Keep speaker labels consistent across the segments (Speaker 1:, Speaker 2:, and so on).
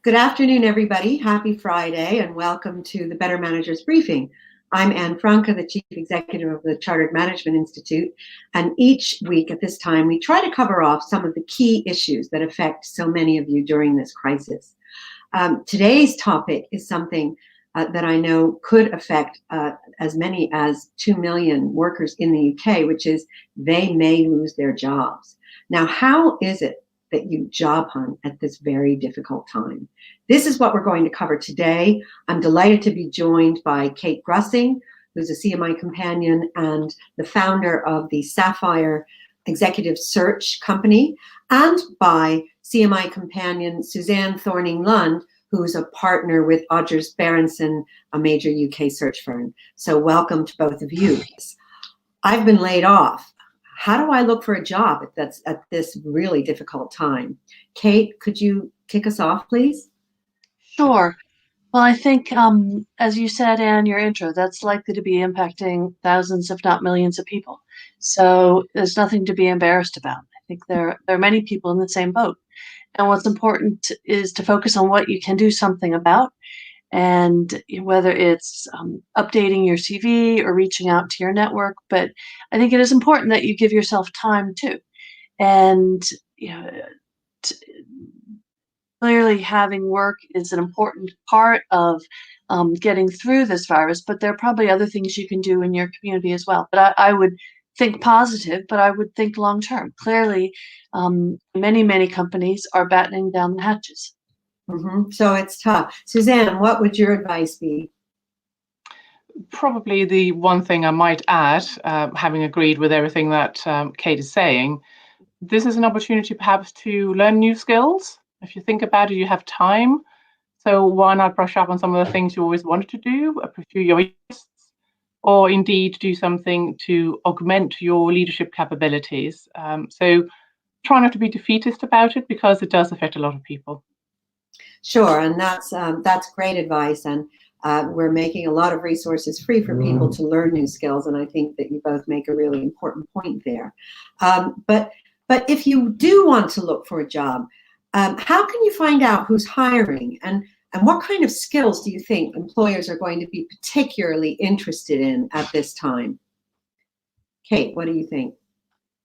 Speaker 1: Good afternoon, everybody. Happy Friday, and welcome to the Better Managers Briefing. I'm Anne Franca, the Chief Executive of the Chartered Management Institute, and each week at this time, we try to cover off some of the key issues that affect so many of you during this crisis. Today's topic is something that I know could affect as many as 2 million workers in the UK, which is they may lose their jobs. Now, how is it that you job hunt at this very difficult time? This is what we're going to cover today. I'm delighted to be joined by Kate Grussing, who's a CMI Companion and the founder of the Sapphire Executive Search Company, and by CMI Companion Susanne Thorning-Lund, who's a partner with Odgers Berndtson, a major UK search firm. So welcome to both of you. I've been laid off. How do I look for a job that's at this really difficult time? Kate, could you kick us off, please?
Speaker 2: Sure. Well, I think, as you said in your intro, that's likely to be impacting thousands, if not millions of people. So there's nothing to be embarrassed about. I think there are many people in the same boat. And what's important is to focus on what you can do something about. And whether it's updating your CV or reaching out to your network, but I think it is important that you give yourself time too. And clearly having work is an important part of getting through this virus, but there are probably other things you can do in your community as well. But I would think positive, but I would think long term. Clearly, many companies are battening down the hatches.
Speaker 1: So it's tough. Susanne, what would your advice be?
Speaker 3: Probably the one thing I might add, having agreed with everything that Kate is saying, this is an opportunity perhaps to learn new skills. If you think about it, you have time. So why not brush up on some of the things you always wanted to do, pursue your interests, or indeed do something to augment your leadership capabilities. So try not to be defeatist about it, because it does affect a lot of people.
Speaker 1: Sure, and that's great advice, and we're making a lot of resources free for people to learn new skills, and I think that you both make a really important point there. But if you do want to look for a job, how can you find out who's hiring, and what kind of skills do you think employers are going to be particularly interested in at this time? Kate, what do you think?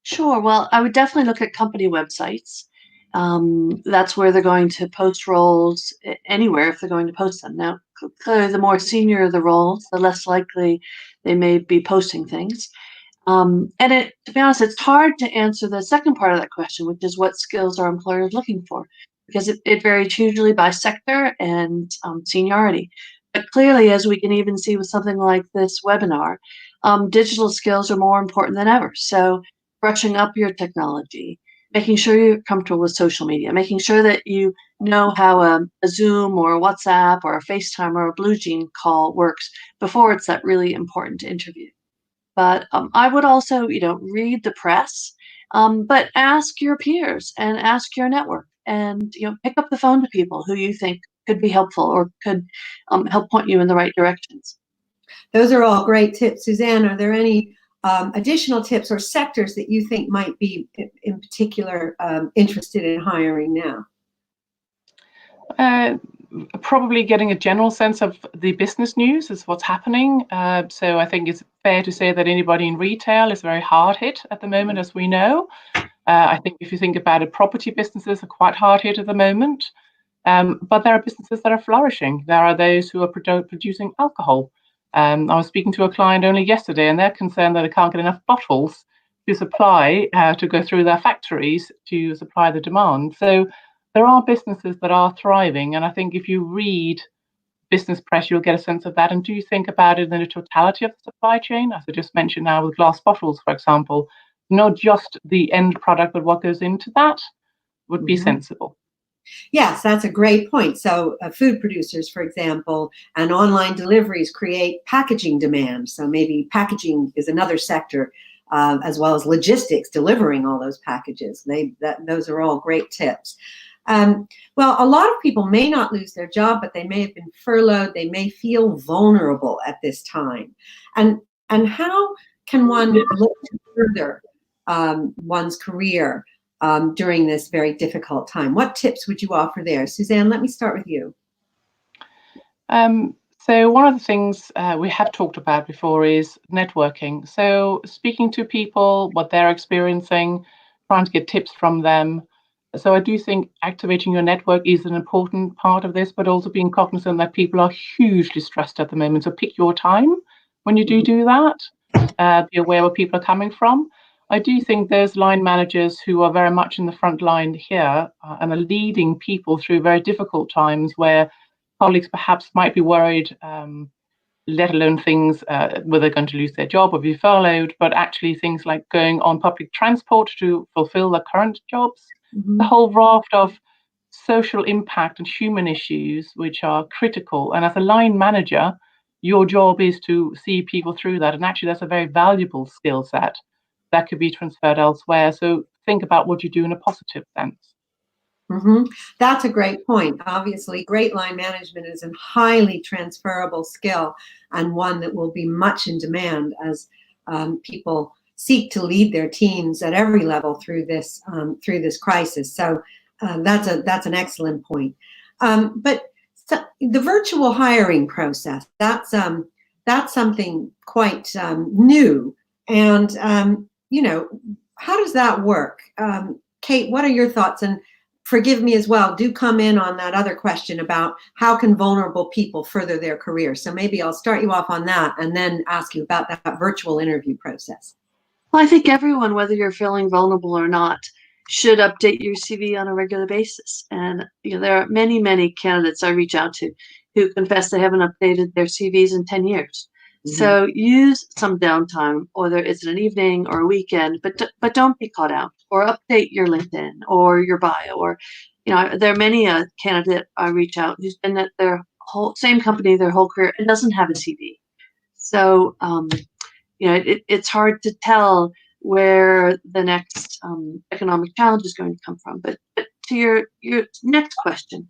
Speaker 2: Sure. Well, I would definitely look at company websites. That's where they're going to post roles anywhere if they're going to post them. Now, clearly, the more senior the roles, the less likely they may be posting things. And to be honest, it's hard to answer the second part of that question, which is what skills are employers looking for? Because it varies hugely by sector and seniority. But clearly, as we can even see with something like this webinar, digital skills are more important than ever. So brushing up your technology, making sure you're comfortable with social media, making sure that you know how a Zoom or a WhatsApp or a FaceTime or a BlueJean call works before it's that really important interview. But I would also, read the press, but ask your peers and ask your network, and pick up the phone to people who you think could be helpful or could help point you in the right directions.
Speaker 1: Those are all great tips. Susanne, are there any additional tips or sectors that you think might be in particular interested in hiring now?
Speaker 3: Probably getting a general sense of the business news is what's happening. So I think it's fair to say that anybody in retail is very hard hit at the moment, as we know. I think if you think about it, property businesses are quite hard hit at the moment. But there are businesses that are flourishing. There are those who are producing alcohol. I was speaking to a client only yesterday, and they're concerned that they can't get enough bottles to supply, to go through their factories to supply the demand. So there are businesses that are thriving, and I think if you read business press, you'll get a sense of that. And do you think about it in the totality of the supply chain, as I just mentioned now with glass bottles, for example, not just the end product, but what goes into that would be sensible.
Speaker 1: Yes, that's a great point. So food producers, for example, and online deliveries create packaging demand. So maybe packaging is another sector, as well as logistics, delivering all those packages. Those are all great tips. Well, a lot of people may not lose their job, but they may have been furloughed. They may feel vulnerable at this time. And how can one look to further one's career during this very difficult time. What tips would you offer there? Susanne, let me start with you.
Speaker 3: So one of the things we have talked about before is networking. So speaking to people, what they're experiencing, trying to get tips from them. So I do think activating your network is an important part of this, but also being cognizant that people are hugely stressed at the moment. So pick your time when you do that. Be aware where people are coming from. I do think there's line managers who are very much in the front line here and are leading people through very difficult times where colleagues perhaps might be worried, let alone things where they're going to lose their job or be furloughed, but actually things like going on public transport to fulfill their current jobs. The whole raft of social impact and human issues which are critical. And as a line manager, your job is to see people through that. And actually, that's a very valuable skill set that could be transferred elsewhere. So think about what you do in a positive sense.
Speaker 1: That's a great point. Obviously, great line management is a highly transferable skill and one that will be much in demand as people seek to lead their teams at every level through this crisis. So that's an excellent point. But the virtual hiring process, that's something quite new. And how does that work? Kate, what are your thoughts? And forgive me as well, do come in on that other question about how can vulnerable people further their career. So maybe I'll start you off on that and then ask you about that virtual interview process.
Speaker 2: Well, I think everyone, whether you're feeling vulnerable or not, should update your CV on a regular basis. And there are many, many candidates I reach out to who confess they haven't updated their CVs in 10 years. So use some downtime, whether it's an evening or a weekend, but don't be caught out. Or update your LinkedIn or your bio. Or there are many a candidate I reach out who's been at their same company their whole career and doesn't have a CV. So it's hard to tell where the next economic challenge is going to come from. But to your next question,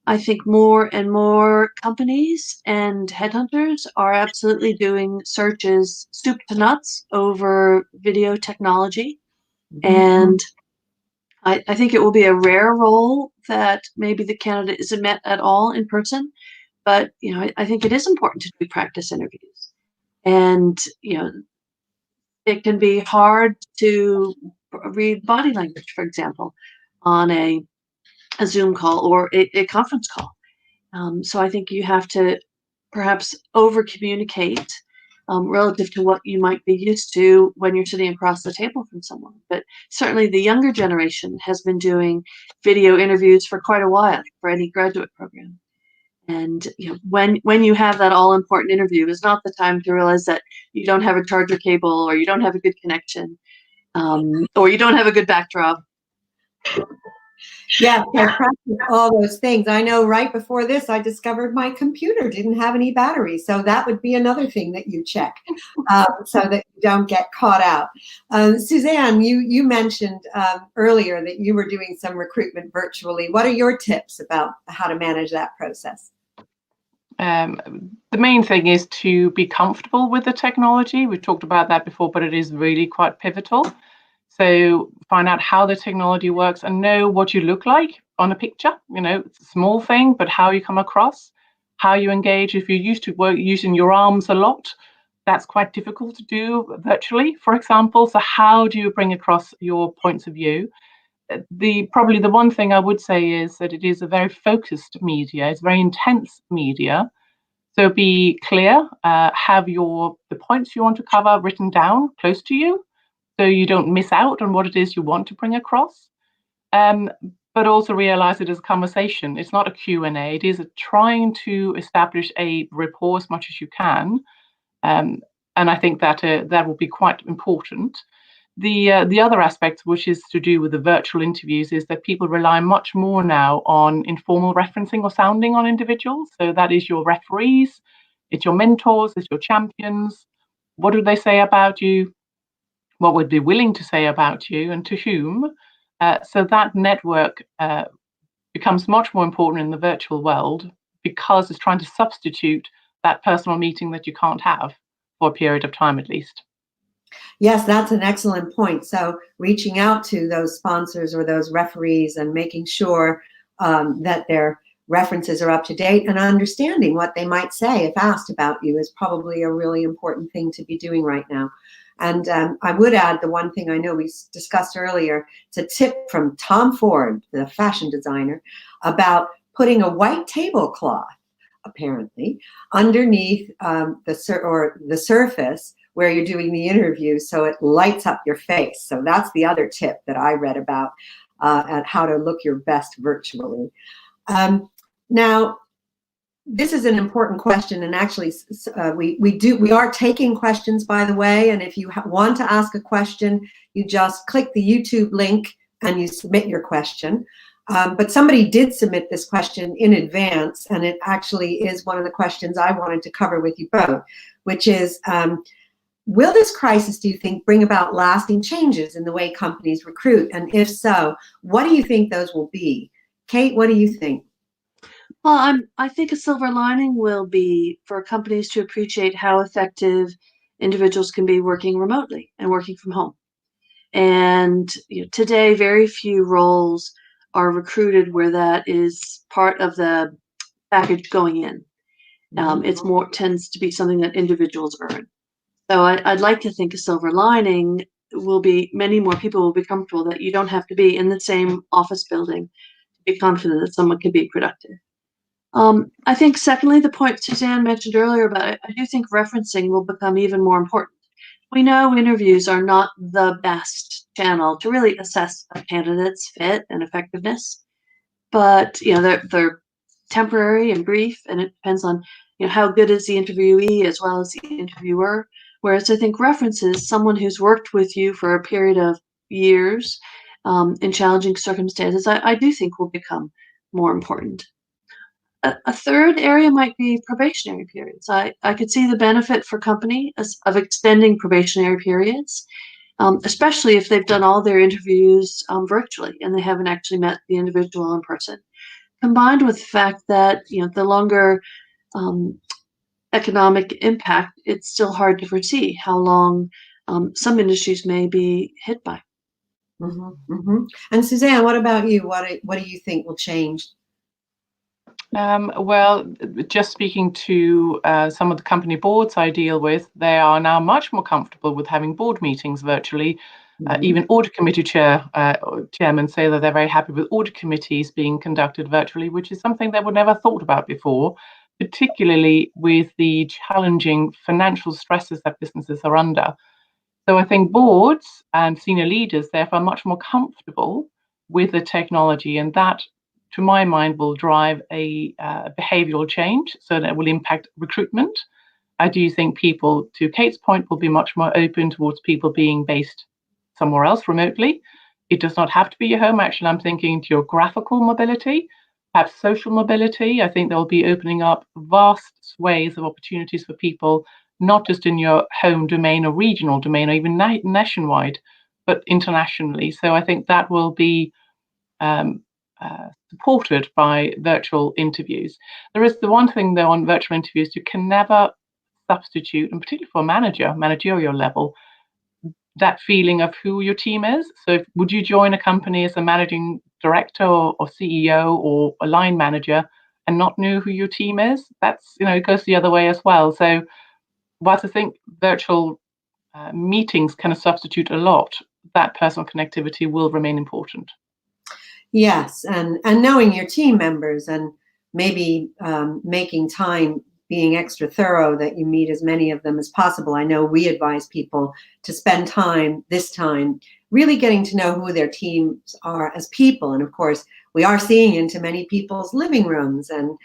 Speaker 2: I think more and more companies and headhunters are absolutely doing searches soup to nuts over video technology. And I think it will be a rare role that maybe the candidate isn't met at all in person. But, I think it is important to do practice interviews. And, it can be hard to read body language, for example, on a Zoom call or a conference call. So I think you have to perhaps over-communicate relative to what you might be used to when you're sitting across the table from someone. But certainly the younger generation has been doing video interviews for quite a while for any graduate program. And when you have that all-important interview is not the time to realize that you don't have a charger cable or you don't have a good connection or you don't have a good backdrop.
Speaker 1: Yes, I practice all those things. I know right before this, I discovered my computer didn't have any battery. So that would be another thing that you check so that you don't get caught out. Susanne, you mentioned earlier that you were doing some recruitment virtually. What are your tips about how to manage that process?
Speaker 3: The main thing is to be comfortable with the technology. We've talked about that before, but it is really quite pivotal. So find out how the technology works and know what you look like on a picture. It's a small thing, but how you come across, how you engage. If you're used to using your arms a lot, that's quite difficult to do virtually, for example. So how do you bring across your points of view? Probably the one thing I would say is that it is a very focused media. It's very intense media. So be clear, have the points you want to cover written down close to you, so you don't miss out on what it is you want to bring across. But also realize it is a conversation. It's not a Q&A. It is trying to establish a rapport as much as you can. And I think that will be quite important. The other aspect, which is to do with the virtual interviews, is that people rely much more now on informal referencing or sounding on individuals. So that is your referees, it's your mentors, it's your champions. What do they say about you? What would be willing to say about you and to whom? So that network becomes much more important in the virtual world because it's trying to substitute that personal meeting that you can't have for a period of time at least.
Speaker 1: Yes, that's an excellent point. So reaching out to those sponsors or those referees and making sure that their references are up to date and understanding what they might say if asked about you is probably a really important thing to be doing right now. And I would add the one thing I know we discussed earlier. It's a tip from Tom Ford, the fashion designer, about putting a white tablecloth, apparently, underneath the surface where you're doing the interview, so it lights up your face. So that's the other tip that I read about at how to look your best virtually. Now, this is an important question, and actually, we are taking questions, by the way. And if you want to ask a question, you just click the YouTube link and you submit your question. But somebody did submit this question in advance, and it actually is one of the questions I wanted to cover with you both, which is, will this crisis, do you think, bring about lasting changes in the way companies recruit? And if so, what do you think those will be? Kate, what do you think?
Speaker 2: Well, I think a silver lining will be for companies to appreciate how effective individuals can be working remotely and working from home. And today, very few roles are recruited where that is part of the package going in. It's more tends to be something that individuals earn. So I'd like to think a silver lining will be many more people will be comfortable that you don't have to be in the same office building to be confident that someone can be productive. I think, secondly, the point Susanne mentioned earlier about it, I do think referencing will become even more important. We know interviews are not the best channel to really assess a candidate's fit and effectiveness, but they're temporary and brief, and it depends on how good is the interviewee as well as the interviewer. Whereas I think references, someone who's worked with you for a period of years in challenging circumstances, I do think will become more important. A third area might be probationary periods. I could see the benefit for companies of extending probationary periods, especially if they've done all their interviews virtually and they haven't actually met the individual in person. Combined with the fact that the longer economic impact, it's still hard to foresee how long some industries may be hit by.
Speaker 1: Mm-hmm, mm-hmm. And Susanne, what about you? What do you think will change?
Speaker 3: Well, just speaking to some of the company boards I deal with, they are now much more comfortable with having board meetings virtually. Even audit committee chairmen say that they're very happy with audit committees being conducted virtually, which is something they would never thought about before, particularly with the challenging financial stresses that businesses are under. So I think boards and senior leaders, therefore, are much more comfortable with the technology, and that, to my mind, will drive a behavioral change, so that will impact recruitment. I do think people, to Kate's point, will be much more open towards people being based somewhere else remotely. It does not have to be your home. Actually, I'm thinking geographical mobility, perhaps social mobility. I think they'll be opening up vast sways of opportunities for people, not just in your home domain or regional domain or even nationwide, but internationally. So I think that will be supported by virtual interviews. There is the one thing, though, on virtual interviews, you can never substitute, and particularly for a managerial level, that feeling of who your team is. So would you join a company as a managing director or CEO or a line manager and not know who your team is? That's, it goes the other way as well. So whilst I think virtual meetings can substitute a lot, that personal connectivity will remain important.
Speaker 1: Yes, and knowing your team members and maybe making time, being extra thorough that you meet as many of them as possible. I know we advise people to spend this time really getting to know who their teams are as people. And of course, we are seeing into many people's living rooms and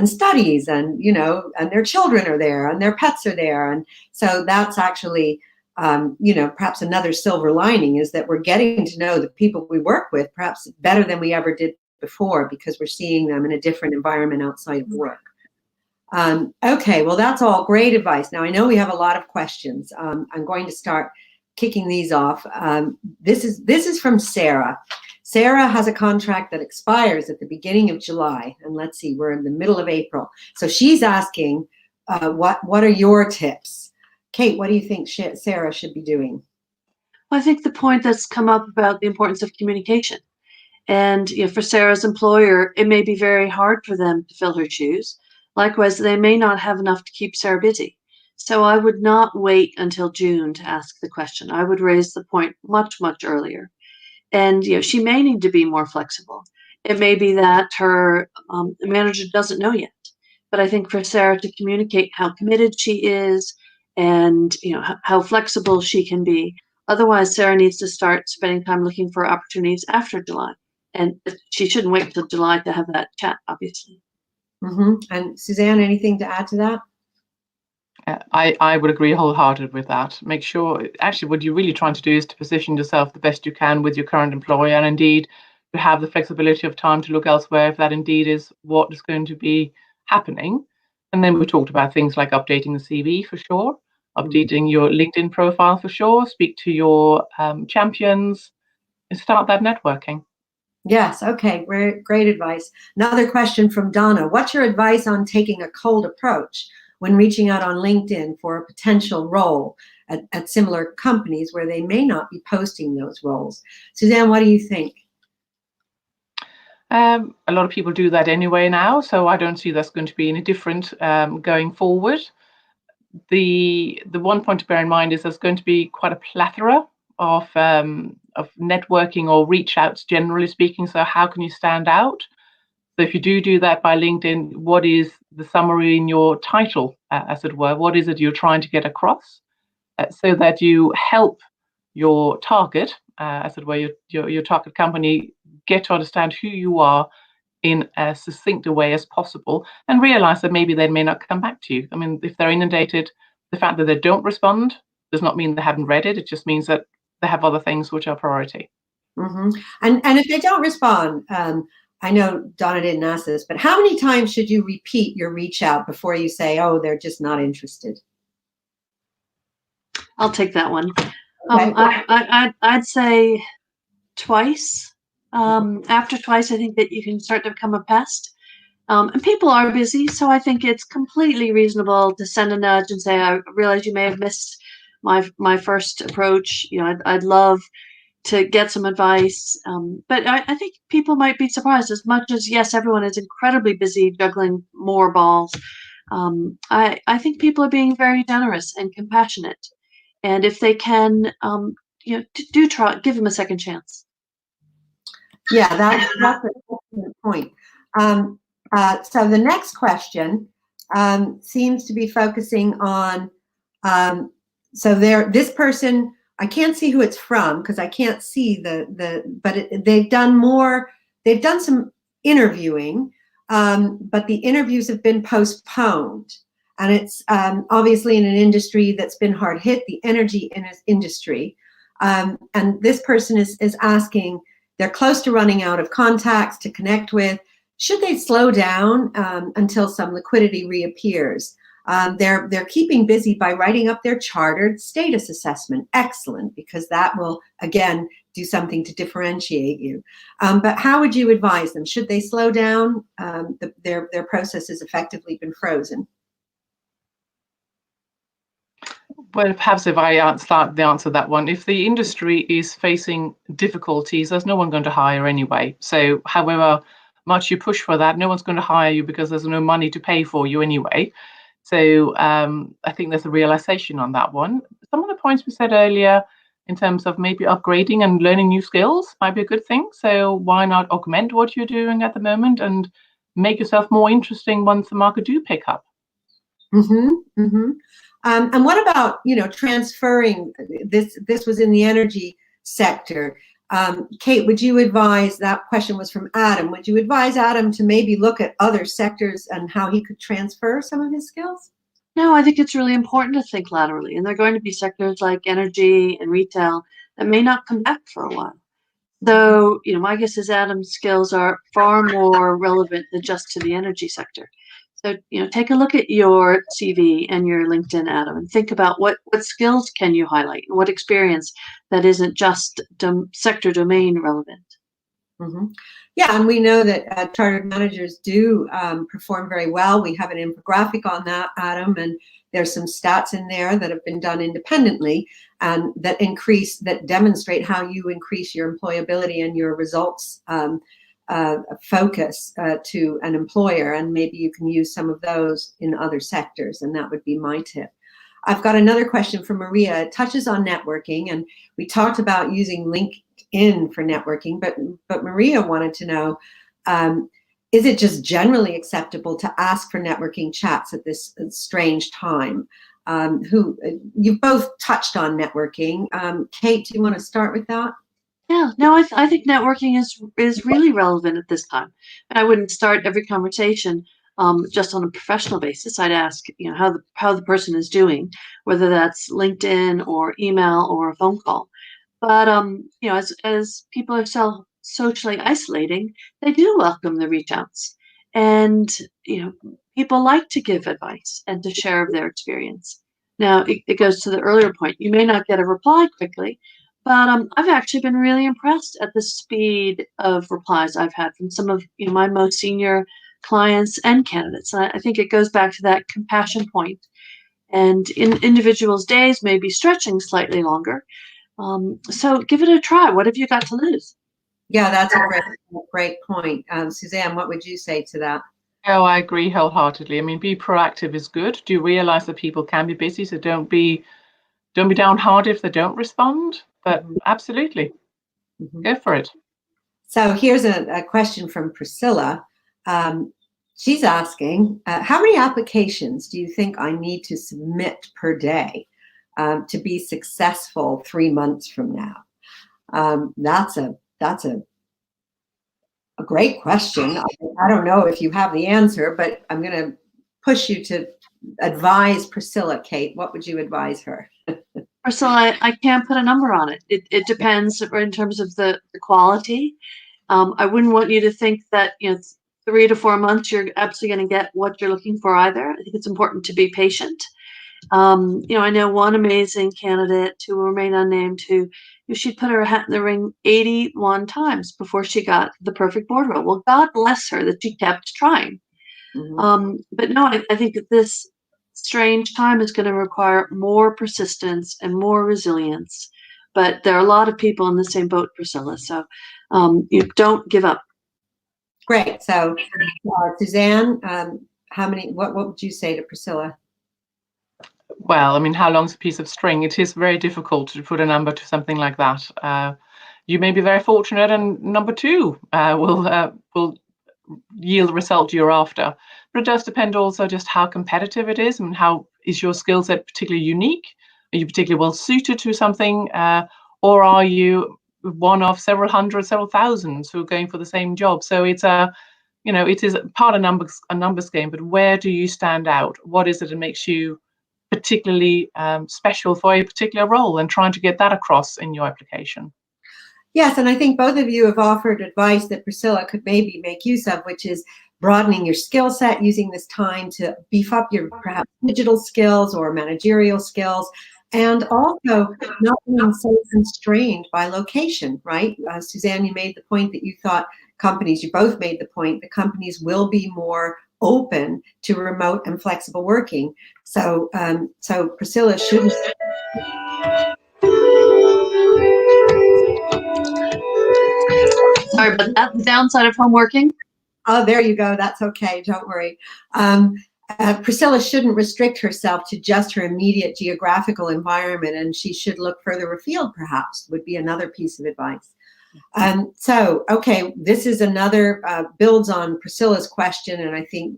Speaker 1: studies, and and their children are there and their pets are there. And so that's actually perhaps another silver lining is that we're getting to know the people we work with perhaps better than we ever did before, because we're seeing them in a different environment outside of work. Okay, well, that's all great advice. Now, I know we have a lot of questions. I'm going to start kicking these off. This is from Sarah. Sarah has a contract that expires at the beginning of July, and let's see, we're in the middle of April. So she's asking, what are your tips Kate, what do you think Sarah should be doing?
Speaker 2: I think the point that's come up about the importance of communication. And for Sarah's employer, it may be very hard for them to fill her shoes. Likewise, they may not have enough to keep Sarah busy. So I would not wait until June to ask the question. I would raise the point much, much earlier. And she may need to be more flexible. It may be that her manager doesn't know yet. But I think for Sarah to communicate how committed she is and how flexible she can be. Otherwise, Sarah needs to start spending time looking for opportunities after July. And she shouldn't wait until July to have that chat, obviously.
Speaker 1: And Susanne, anything to add to that?
Speaker 3: I would agree wholeheartedly with that. Make sure, actually, what you're really trying to do is to position yourself the best you can with your current employer, and indeed to have the flexibility of time to look elsewhere if that indeed is what is going to be happening. And then we talked about things like updating the CV for sure, updating your LinkedIn profile for sure, speak to your champions, and start that networking.
Speaker 1: Yes. Okay. Great advice. Another question from Donna. What's your advice on taking a cold approach when reaching out on LinkedIn for a potential role at similar companies where they may not be posting those roles? Susanne, what do you think?
Speaker 3: A lot of people do that anyway now, so I don't see that's going to be any different going forward. The one point to bear in mind is there's going to be quite a plethora of networking or reach outs, generally speaking. So how can you stand out? So if you do that by LinkedIn, what is the summary in your title, as it were? What is it you're trying to get across, so that you help your target, as it were, your target company, get to understand who you are in as succinct a way as possible, and realize that maybe they may not come back to you. I mean, if they're inundated, the fact that they don't respond does not mean they haven't read it. It just means that they have other things which are priority.
Speaker 1: And if they don't respond, I know Donna didn't ask this, but how many times should you repeat your reach out before you say, oh, they're just not interested?
Speaker 2: I'll take that one.
Speaker 1: Okay.
Speaker 2: I'd say twice. After twice, I think that you can start to become a pest. And people are busy, so I think it's completely reasonable to send a nudge and say, I realize you may have missed my first approach. I'd love to get some advice. But I think people might be surprised. As much as, yes, everyone is incredibly busy juggling more balls, I think people are being very generous and compassionate. And if they can, do try, give them a second chance.
Speaker 1: Yeah, that's an excellent point. So the next question seems to be focusing on, this person, I can't see who it's from because I can't see they've done some interviewing, but the interviews have been postponed. And it's obviously in an industry that's been hard hit, the energy industry. And this person is asking, they're close to running out of contacts to connect with. Should they slow down until some liquidity reappears? They're keeping busy by writing up their chartered status assessment. Excellent, because that will, again, do something to differentiate you. But how would you advise them? Should they slow down? Their process has effectively been frozen.
Speaker 3: Well, perhaps if I start the answer to that one, if the industry is facing difficulties, there's no one going to hire anyway. So however much you push for that, no one's going to hire you because there's no money to pay for you anyway. So I think there's a realization on that one. Some of the points we said earlier in terms of maybe upgrading and learning new skills might be a good thing. So why not augment what you're doing at the moment and make yourself more interesting once the market do pick up?
Speaker 1: And what about, transferring this? This was in the energy sector. Kate, would you advise, that question was from Adam, would you advise Adam to maybe look at other sectors and how he could transfer some of his skills?
Speaker 2: No, I think it's really important to think laterally. And there are going to be sectors like energy and retail that may not come back for a while. So, my guess is Adam's skills are far more relevant than just to the energy sector. So, take a look at your CV and your LinkedIn, Adam, and think about what skills can you highlight and what experience that isn't just sector domain relevant.
Speaker 1: Hmm. Yeah, and we know that chartered managers do perform very well. We have an infographic on that, Adam, and there's some stats in there that have been done independently and that demonstrate how you increase your employability and your results focus to an employer. And maybe you can use some of those in other sectors, and that would be my tip. I've got another question from Maria. It touches on networking, and we talked about using LinkedIn for networking, but Maria wanted to know, is it just generally acceptable to ask for networking chats at this strange time? You've both touched on networking. Kate, do you want to start with that?
Speaker 2: Yeah, no, I think networking is really relevant at this time. And I wouldn't start every conversation just on a professional basis. I'd ask, how the person is doing, whether that's LinkedIn or email or a phone call. But as people are socially isolating, they do welcome the reach outs, and people like to give advice and to share of their experience. Now it goes to the earlier point. You may not get a reply quickly, but I've actually been really impressed at the speed of replies I've had from some of my most senior clients and candidates. And I think it goes back to that compassion point. And individuals' days may be stretching slightly longer. So give it a try. What have you got to lose?
Speaker 1: Yeah, that's a great point. Susanne, what would you say to that?
Speaker 3: Oh, I agree wholeheartedly. I mean, be proactive is good. Do realize that people can be busy, so don't be downhearted if they don't respond. But absolutely, go for it.
Speaker 1: So here's a question from Priscilla. She's asking, how many applications do you think I need to submit per day to be successful 3 months from now? That's a great question. I don't know if you have the answer, but I'm going to push you to advise Priscilla. Kate, what would you advise her?
Speaker 2: Priscilla, I can't put a number on it. It depends in terms of the quality. I wouldn't want you to think that 3 to 4 months you're absolutely going to get what you're looking for either. I think it's important to be patient. I know one amazing candidate who will remain unnamed who she put her hat in the ring 81 times before she got the perfect board role. Well, God bless her that she kept trying. But no, I think that this strange time is going to require more persistence and more resilience. But there are a lot of people in the same boat, Priscilla. So you don't give up.
Speaker 1: Great. So, Susanne, what would you say to Priscilla?
Speaker 3: Well, I mean, how long's a piece of string? It is very difficult to put a number to something like that. You may be very fortunate, and number two will yield the result you're after. But it does depend also just how competitive it is and how is your skill set particularly unique. Are you particularly well suited to something, or are you one of several hundred, several thousands who are going for the same job? So it's it is part of a numbers game. But where do you stand out? What is it that makes you particularly special for a particular role, and trying to get that across in your application?
Speaker 1: Yes, and I think both of you have offered advice that Priscilla could maybe make use of, which is broadening your skill set, using this time to beef up your perhaps digital skills or managerial skills, and also not being so constrained by location, right? Susanne, you made the point that you thought you both made the point that companies will be more open to remote and flexible working. So, Priscilla shouldn't.
Speaker 2: Sorry about that. The downside of home working.
Speaker 1: Oh, there you go. That's okay. Don't worry. Priscilla shouldn't restrict herself to just her immediate geographical environment, and she should look further afield, perhaps, would be another piece of advice. Okay, this is another, builds on Priscilla's question, and I think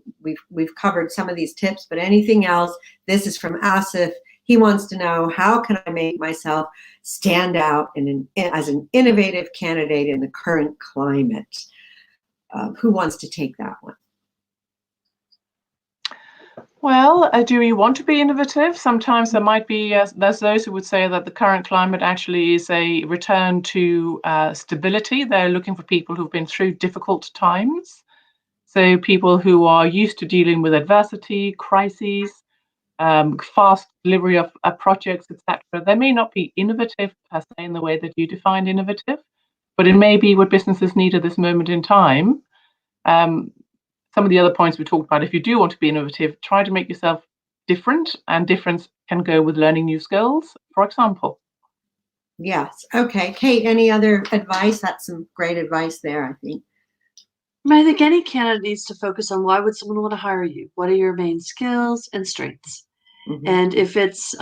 Speaker 1: we've covered some of these tips, but anything else? This is from Asif. He wants to know, how can I make myself stand out as an innovative candidate in the current climate? Who wants to take that one?
Speaker 3: Well, do you want to be innovative? Sometimes there might be, there's those who would say that the current climate actually is a return to stability. They're looking for people who've been through difficult times. So people who are used to dealing with adversity, crises, fast delivery of projects, etc. They may not be innovative per se in the way that you defined innovative, but it may be what businesses need at this moment in time. Some of the other points we talked about, if you do want to be innovative, try to make yourself different, and difference can go with learning new skills, for example.
Speaker 1: Yes. Okay. Kate, any other advice? That's some great advice there, I think.
Speaker 2: I think any candidate needs to focus on why would someone want to hire you? What are your main skills and strengths?
Speaker 1: Mm-hmm.
Speaker 2: And if it's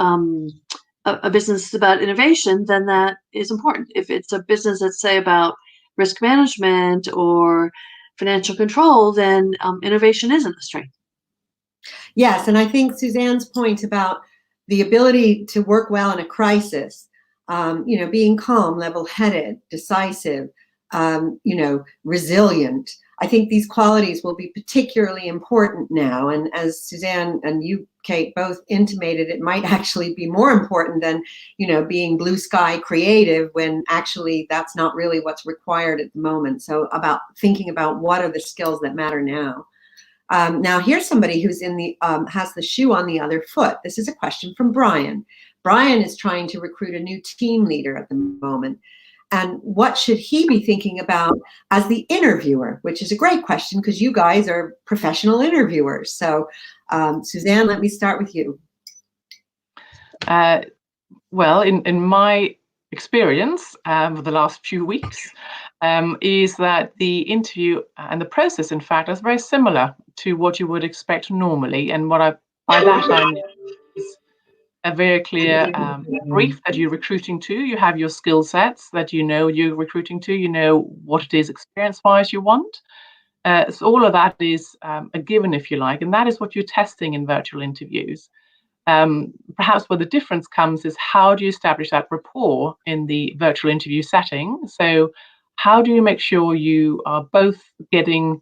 Speaker 2: a business about innovation, then that is important. If it's a business that's, say, about risk management or financial control, then innovation isn't a strength.
Speaker 1: Yes, and I think Suzanne's point about the ability to work well in a crisis, being calm, level-headed, decisive, resilient. I think these qualities will be particularly important now. And as Suzanne and you, Kate, both intimated, it might actually be more important than, being blue sky creative, when actually that's not really what's required at the moment. So about thinking about what are the skills that matter now. Now here's somebody who's has the shoe on the other foot. This is a question from Brian. Brian is trying to recruit a new team leader at the moment. And what should he be thinking about as the interviewer, which is a great question because you guys are professional interviewers. So Suzanne, let me start with you.
Speaker 3: Well, in my experience of the last few weeks, is that the interview and the process, in fact, is very similar to what you would expect normally. And what by that I mean is a very clear brief that you're recruiting to. You have your skill sets that you're recruiting to. You know what it is experience-wise you want. So all of that is a given, if you like, and that is what you're testing in virtual interviews. Perhaps where the difference comes is how do you establish that rapport in the virtual interview setting? So how do you make sure you are both getting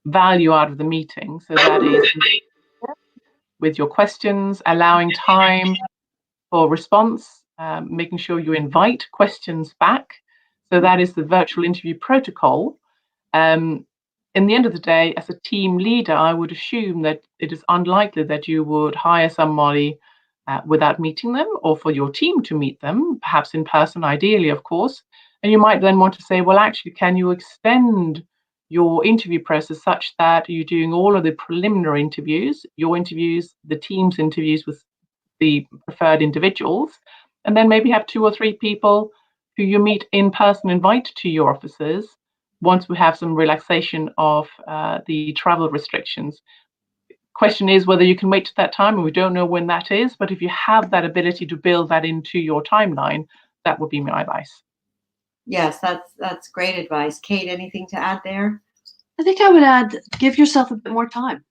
Speaker 3: value out of the meeting? So that is with your questions, allowing time for response, making sure you invite questions back. So that is the virtual interview protocol. In the end of the day, as a team leader, I would assume that it is unlikely that you would hire somebody without meeting them, or for your team to meet them, perhaps in person, ideally, of course. And you might then want to say, well, actually, can you extend your interview process such that you're doing all of the preliminary interviews, your interviews, the team's interviews with the preferred individuals, and then maybe have 2 or 3 people who you meet in person, invite to your offices once we have some relaxation of the travel restrictions. Question is whether you can wait to that time, and we don't know when that is, but if you have that ability to build that into your timeline, that would be my advice.
Speaker 1: Yes, that's great advice. Kate, anything to add there?
Speaker 2: I think I would add, give yourself a bit more time.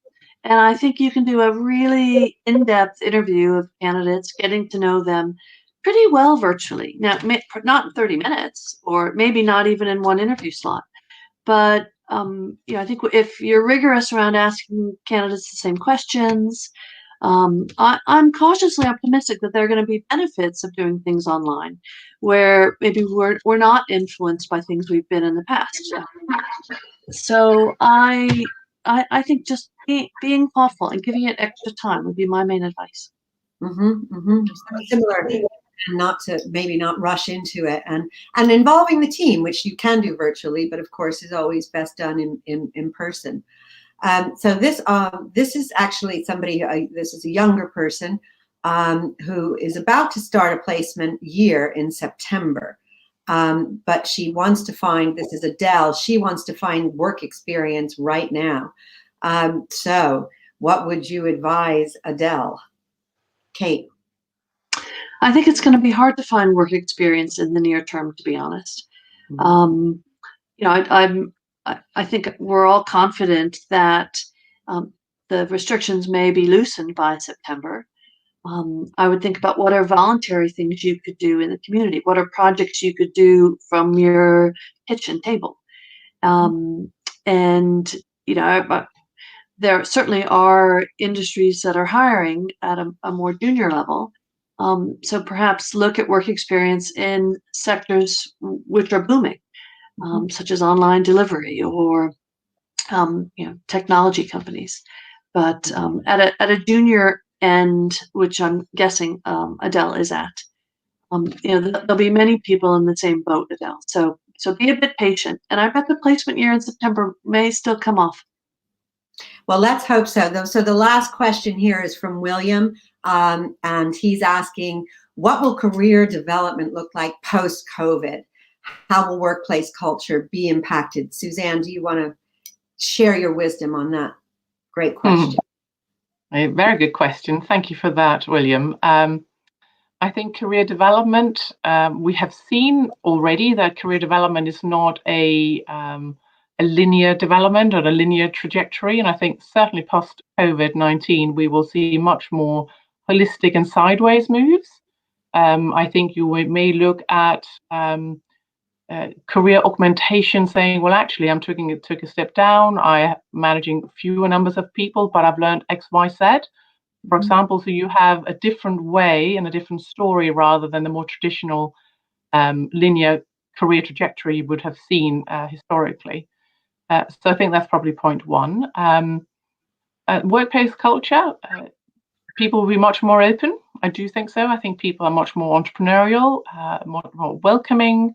Speaker 2: And I think you can do a really in-depth interview of candidates, getting to know them pretty well virtually. Now, not in 30 minutes, or maybe not even in one interview slot. But I think if you're rigorous around asking candidates the same questions, I'm cautiously optimistic that there are going to be benefits of doing things online, where maybe we're not influenced by things we've been in the past. So I think just being thoughtful and giving it extra time would be my main advice.
Speaker 1: Similar, and not rush into it, and involving the team, which you can do virtually, but of course is always best done in person. So this is actually somebody. This is a younger person who is about to start a placement year in September. But she wants to find, this is Adele, she wants to find work experience right now. So what would you advise Adele? Kate?
Speaker 2: I think it's going to be hard to find work experience in the near term, to be honest. Mm-hmm. I think we're all confident that the restrictions may be loosened by September. I would think about what are voluntary things you could do in the community. What are projects you could do from your kitchen table? And there certainly are industries that are hiring at a more junior level. So perhaps look at work experience in sectors which are booming, such as online delivery or technology companies. But at a junior end, which I'm guessing Adele is at, there'll be many people in the same boat, Adele. So So be a bit patient. And I bet the placement year in September may still come off.
Speaker 1: Well, let's hope so. So the last question here is from William, and he's asking, what will career development look like post-COVID? How will workplace culture be impacted? Susanne, do you want to share your wisdom on that? Great question.
Speaker 3: A very good question. Thank you for that, William. I think career development, we have seen already that career development is not a linear development or a linear trajectory. And I think certainly post COVID-19, we will see much more holistic and sideways moves. I think you may look at career augmentation, saying, well, actually, took a step down. I'm managing fewer numbers of people, but I've learned X, Y, Z. For example, so you have a different way and a different story rather than the more traditional linear career trajectory you would have seen historically. So I think that's probably point one. Workplace culture, people will be much more open. I do think so. I think people are much more entrepreneurial, more welcoming,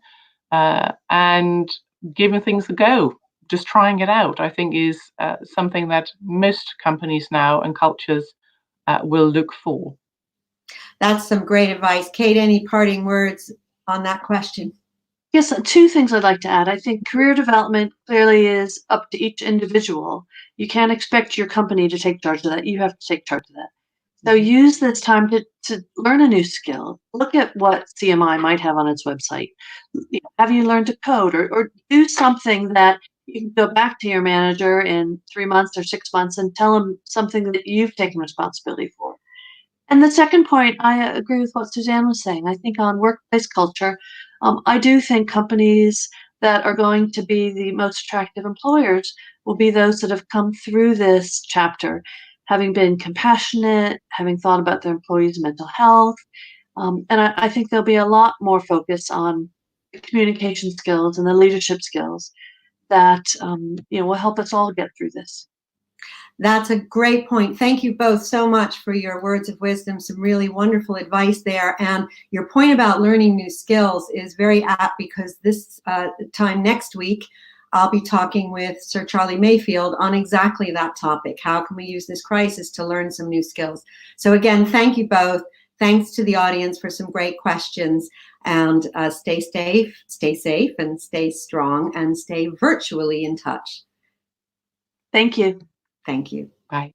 Speaker 3: and giving things a go. Just trying it out, I think, is something that most companies now and cultures will look for.
Speaker 1: That's some great advice. Kate, any parting words on that question?
Speaker 2: Yes, two things I'd like to add. I think career development clearly is up to each individual. You can't expect your company to take charge of that. You have to take charge of that. So use this time to learn a new skill. Look at what CMI might have on its website. Have you learned to code or do something that you can go back to your manager in 3 months or 6 months and tell them something that you've taken responsibility for. And the second point, I agree with what Susanne was saying. I think on workplace culture, I do think companies that are going to be the most attractive employers will be those that have come through this chapter, having been compassionate, having thought about their employees' mental health. And I think there'll be a lot more focus on the communication skills and the leadership skills that will help us all get through this.
Speaker 1: That's a great point. Thank you both so much for your words of wisdom, some really wonderful advice there. And your point about learning new skills is very apt, because this time next week, I'll be talking with Sir Charlie Mayfield on exactly that topic. How can we use this crisis to learn some new skills? So again, thank you both. Thanks to the audience for some great questions. And stay safe, and stay strong, and stay virtually in touch.
Speaker 2: Thank you.
Speaker 1: Thank you.
Speaker 3: Bye.